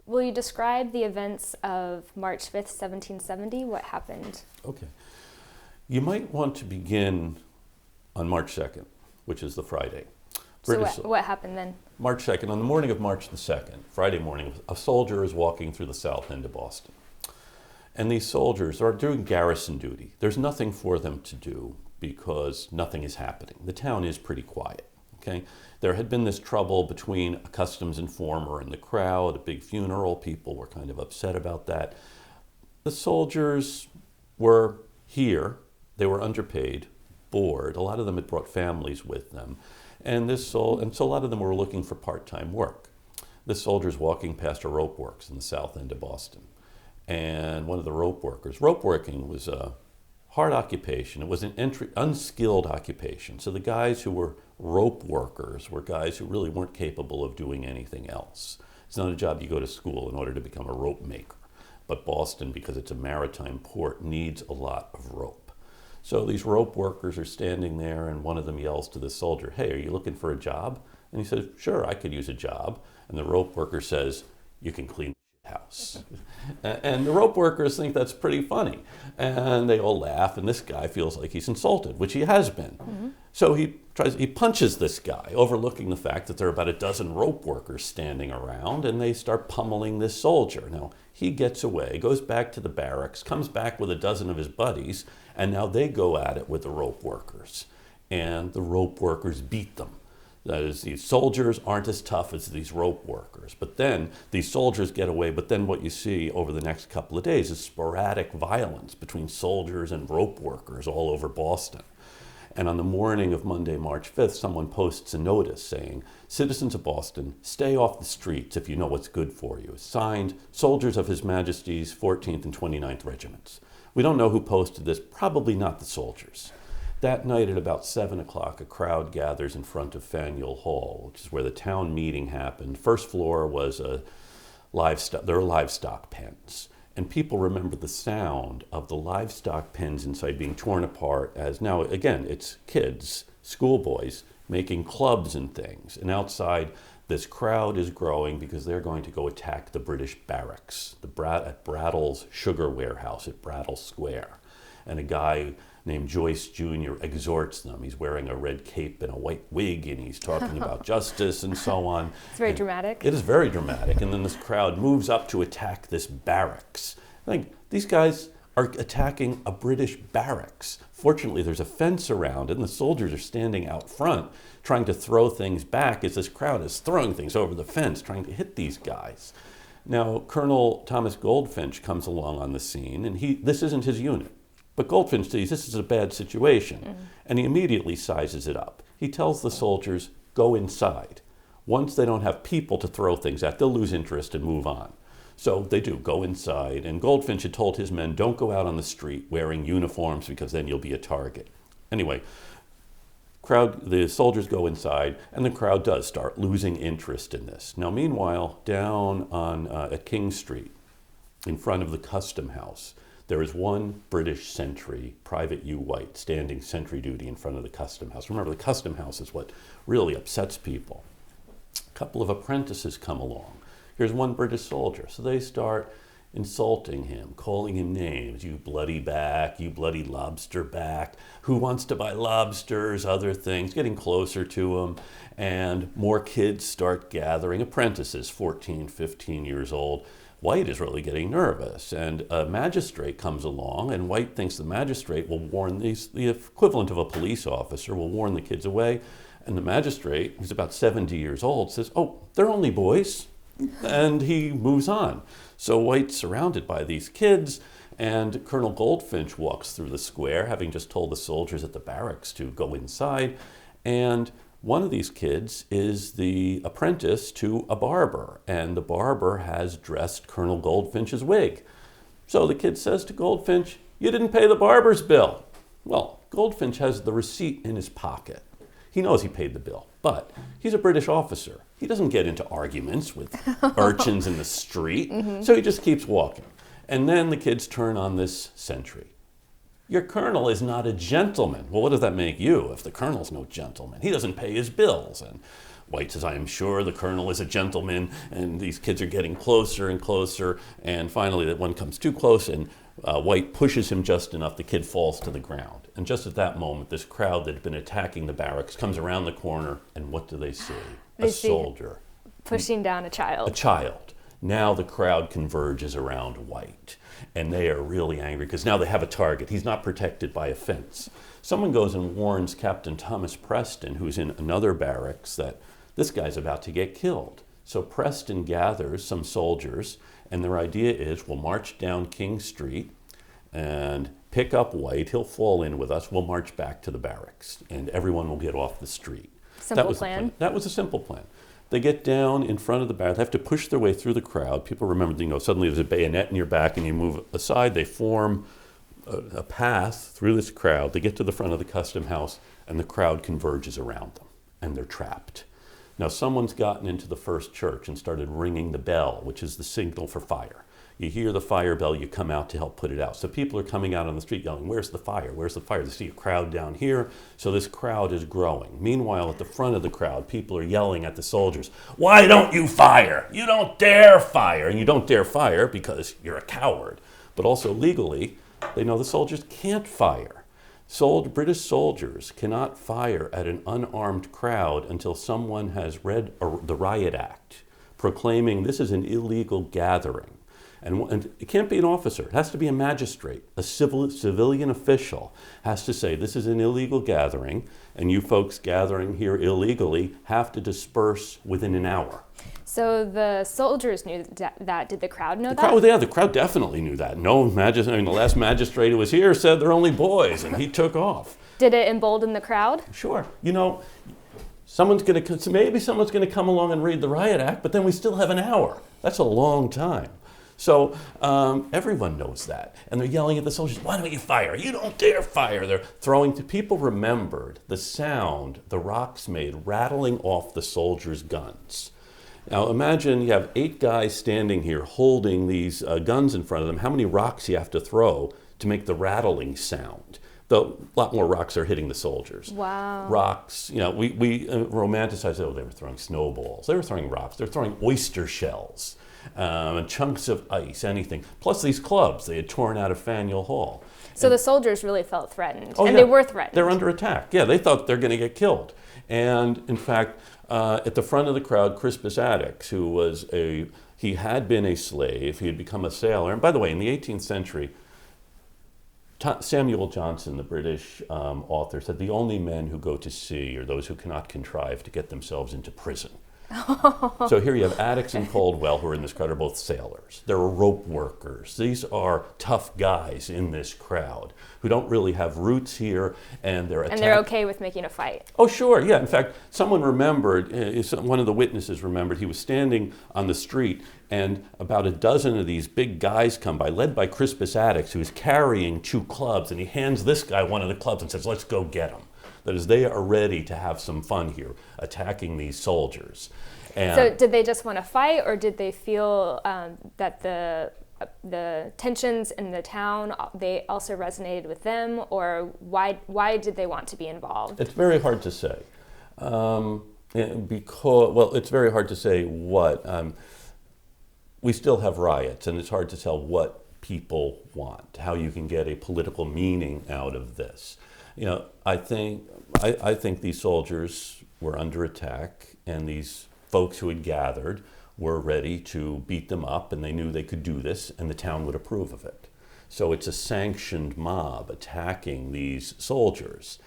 Will you describe the events of March 5th, 1770? What happened? Okay. You might want to begin on March 2nd, which is the Friday. So what happened then? March 2nd, on the morning of March the 2nd, Friday morning, a soldier is walking through the south end of Boston. And these soldiers are doing garrison duty. There's nothing for them to do because nothing is happening. The town is pretty quiet. Okay? There had been this trouble between a customs informer and the crowd, a big funeral. People were kind of upset about that. The soldiers were here. They were underpaid, bored. A lot of them had brought families with them. And so a lot of them were looking for part-time work. This soldier's walking past a rope works in the south end of Boston. And one of the rope working was a hard occupation. It was an unskilled occupation. So the guys who were rope workers were guys who really weren't capable of doing anything else. It's not a job you go to school in order to become a rope maker. But Boston, because it's a maritime port, needs a lot of rope. So these rope workers are standing there, and one of them yells to the soldier, "Hey, are you looking for a job?" And he says, "Sure, I could use a job." And the rope worker says, "You can clean the house." And the rope workers think that's pretty funny. And they all laugh, and this guy feels like he's insulted, which he has been. Mm-hmm. So he punches this guy, overlooking the fact that there are about a dozen rope workers standing around, and they start pummeling this soldier. Now, he gets away, goes back to the barracks, comes back with a dozen of his buddies, and now they go at it with the rope workers. And the rope workers beat them. That is, these soldiers aren't as tough as these rope workers. But then these soldiers get away, but then what you see over the next couple of days is sporadic violence between soldiers and rope workers all over Boston. And on the morning of Monday, March 5th, someone posts a notice saying, "Citizens of Boston, stay off the streets if you know what's good for you. Signed, Soldiers of His Majesty's 14th and 29th Regiments." We don't know who posted this, probably not the soldiers. That night at about 7 o'clock, a crowd gathers in front of Faneuil Hall, which is where the town meeting happened. First floor was there are livestock pens. And people remember the sound of the livestock pens inside being torn apart as now, again, it's kids, schoolboys, making clubs and things. And outside, this crowd is growing because they're going to go attack the British barracks at Brattle's sugar warehouse at Brattle Square. And a guy named Joyce Jr. exhorts them. He's wearing a red cape and a white wig, and he's talking about justice and so on. It's very dramatic. It is very dramatic. And then this crowd moves up to attack this barracks. Like, these guys are attacking a British barracks. Fortunately, there's a fence around it, and the soldiers are standing out front trying to throw things back as this crowd is throwing things over the fence, trying to hit these guys. Now, Colonel Thomas Goldfinch comes along on the scene, and this isn't his unit. But Goldfinch sees this is a bad situation, and he immediately sizes it up. He tells the soldiers, go inside. Once they don't have people to throw things at, they'll lose interest and move on. So they do, go inside. And Goldfinch had told his men, don't go out on the street wearing uniforms because then you'll be a target. Anyway, the soldiers go inside, and the crowd does start losing interest in this. Now, meanwhile, down at King Street, in front of the Custom House, there is one British sentry, Private U. White, standing sentry duty in front of the Custom House. Remember, the Custom House is what really upsets people. A couple of apprentices come along. Here's one British soldier. So they start insulting him, calling him names. You bloody back, you bloody lobster back. Who wants to buy lobsters, other things, getting closer to him. And more kids start gathering, apprentices, 14, 15 years old. White is really getting nervous, and a magistrate comes along, and White thinks the magistrate will warn the equivalent of a police officer, will warn the kids away. And the magistrate, who's about 70 years old, says, oh, they're only boys. And he moves on. So White's surrounded by these kids, and Colonel Goldfinch walks through the square, having just told the soldiers at the barracks to go inside. And one of these kids is the apprentice to a barber, and the barber has dressed Colonel Goldfinch's wig. So the kid says to Goldfinch, you didn't pay the barber's bill. Well, Goldfinch has the receipt in his pocket. He knows he paid the bill, but he's a British officer. He doesn't get into arguments with urchins in the street, so he just keeps walking. And then the kids turn on this sentry. Your colonel is not a gentleman. Well, what does that make you if the colonel's no gentleman? He doesn't pay his bills. And White says, I am sure the colonel is a gentleman. And these kids are getting closer and closer. And finally, that one comes too close, and White pushes him just enough. The kid falls to the ground. And just at that moment, this crowd that had been attacking the barracks comes around the corner. And what do they see? They a soldier. Pushing down a child. A child. Now the crowd converges around White. And they are really angry because now they have a target. He's not protected by a fence. Someone goes and warns Captain Thomas Preston, who's in another barracks, that this guy's about to get killed. So Preston gathers some soldiers, and their idea is we'll march down King Street and pick up White. He'll fall in with us. We'll march back to the barracks, and everyone will get off the street. Simple plan. That was a simple plan. They get down in front of the barracks. They have to push their way through the crowd. People remember, suddenly there's a bayonet in your back and you move aside. They form a path through this crowd. They get to the front of the custom house, and the crowd converges around them, and they're trapped. Now, someone's gotten into the first church and started ringing the bell, which is the signal for fire. You hear the fire bell, you come out to help put it out. So people are coming out on the street yelling, where's the fire? Where's the fire? They see a crowd down here, so this crowd is growing. Meanwhile, at the front of the crowd, people are yelling at the soldiers, why don't you fire? You don't dare fire. And you don't dare fire because you're a coward. But also legally, they know the soldiers can't fire. British soldiers cannot fire at an unarmed crowd until someone has read the Riot Act, proclaiming this is an illegal gathering. And it can't be an officer. It has to be a magistrate. A civilian official has to say, this is an illegal gathering, and you folks gathering here illegally have to disperse within an hour. So the soldiers knew that. Did the crowd know that? Yeah, the crowd definitely knew that. The last magistrate who was here said they're only boys, and he took off. Did it embolden the crowd? Sure. Maybe someone's going to come along and read the Riot Act, but then we still have an hour. That's a long time. So everyone knows that. And they're yelling at the soldiers, why don't you fire? You don't dare fire. They're throwing to people remembered the sound the rocks made rattling off the soldiers' guns. Now imagine you have 8 guys standing here holding these guns in front of them. How many rocks you have to throw to make the rattling sound? Though a lot more rocks are hitting the soldiers. Wow. Rocks, we romanticize, they were throwing snowballs. They were throwing rocks. They were throwing oyster shells. And chunks of ice, anything. Plus these clubs they had torn out of Faneuil Hall. So the soldiers really felt threatened, and they were threatened. They're under attack. Yeah, they thought they're going to get killed. And in fact, at the front of the crowd, Crispus Attucks, he had been a slave, he had become a sailor. And by the way, in the 18th century, Samuel Johnson, the British author, said the only men who go to sea are those who cannot contrive to get themselves into prison. So here you have Attucks and Caldwell, who are in this crowd, are both sailors. They're rope workers. These are tough guys in this crowd who don't really have roots here, and they're okay with making a fight. Oh, sure, yeah. In fact, someone remembered, one of the witnesses remembered, he was standing on the street, and about a dozen of these big guys come by, led by Crispus Attucks, who's carrying 2 clubs, and he hands this guy one of the clubs and says, let's go get him. That is, they are ready to have some fun here, attacking these soldiers. And so did they just want to fight, or did they feel that the tensions in the town, they also resonated with them, or why did they want to be involved? It's very hard to say. It's very hard to say what. We still have riots, and it's hard to tell what people want, how you can get a political meaning out of this. I think these soldiers were under attack, and these folks who had gathered were ready to beat them up, and they knew they could do this, and the town would approve of it. So it's a sanctioned mob attacking these soldiers,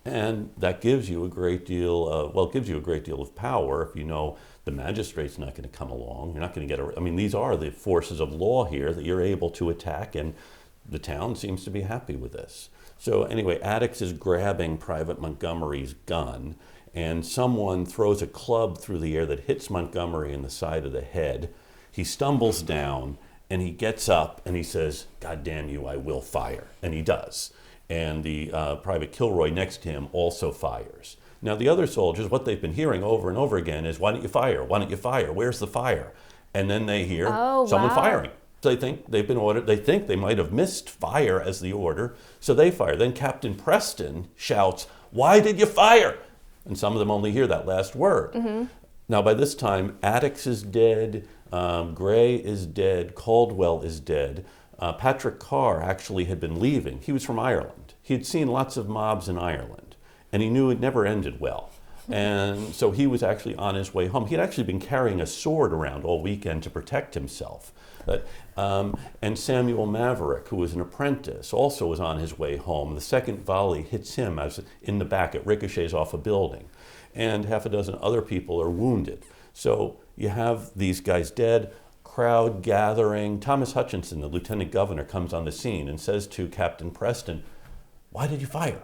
and that gives you a great deal of power if you know the magistrate's not going to come along. You're not going to get these are the forces of law here that you're able to attack, and the town seems to be happy with this. So anyway, Attucks is grabbing Private Montgomery's gun, and someone throws a club through the air that hits Montgomery in the side of the head. He stumbles down, and he gets up, and he says, God damn you, I will fire. And he does. And the Private Kilroy next to him also fires. Now the other soldiers, what they've been hearing over and over again is, why don't you fire? Why don't you fire? Where's the fire? And then they hear someone firing. They think they've been ordered. They think they might have missed fire as the order, so they fire. Then Captain Preston shouts, "Why did you fire?" And some of them only hear that last word. Mm-hmm. Now, by this time, Attucks is dead, Gray is dead, Caldwell is dead. Patrick Carr actually had been leaving. He was from Ireland. He had seen lots of mobs in Ireland, and he knew it never ended well. And so he was actually on his way home. He had actually been carrying a sword around all weekend to protect himself. And Samuel Maverick, who was an apprentice, also was on his way home. The second volley hits him as in the back. It ricochets off a building. And half a dozen other people are wounded. So you have these guys dead, crowd gathering. Thomas Hutchinson, the lieutenant governor, comes on the scene and says to Captain Preston, "Why did you fire?"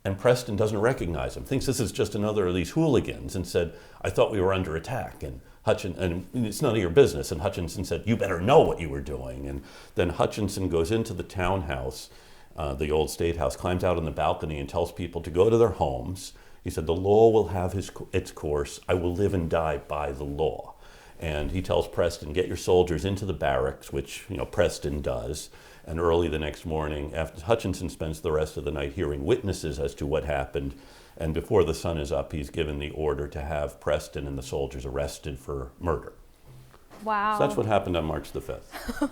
And Preston doesn't recognize him, thinks this is just another of these hooligans, and said, "I thought we were under attack." And it's none of your business. And Hutchinson said, "You better know what you were doing." And then Hutchinson goes into the townhouse, the old state house, climbs out on the balcony and tells people to go to their homes. He said, "The law will have its course. I will live and die by the law." And he tells Preston, "Get your soldiers into the barracks," which Preston does. And early the next morning, after Hutchinson spends the rest of the night hearing witnesses as to what happened, and before the sun is up, he's given the order to have Preston and the soldiers arrested for murder. Wow. So that's what happened on March the 5th.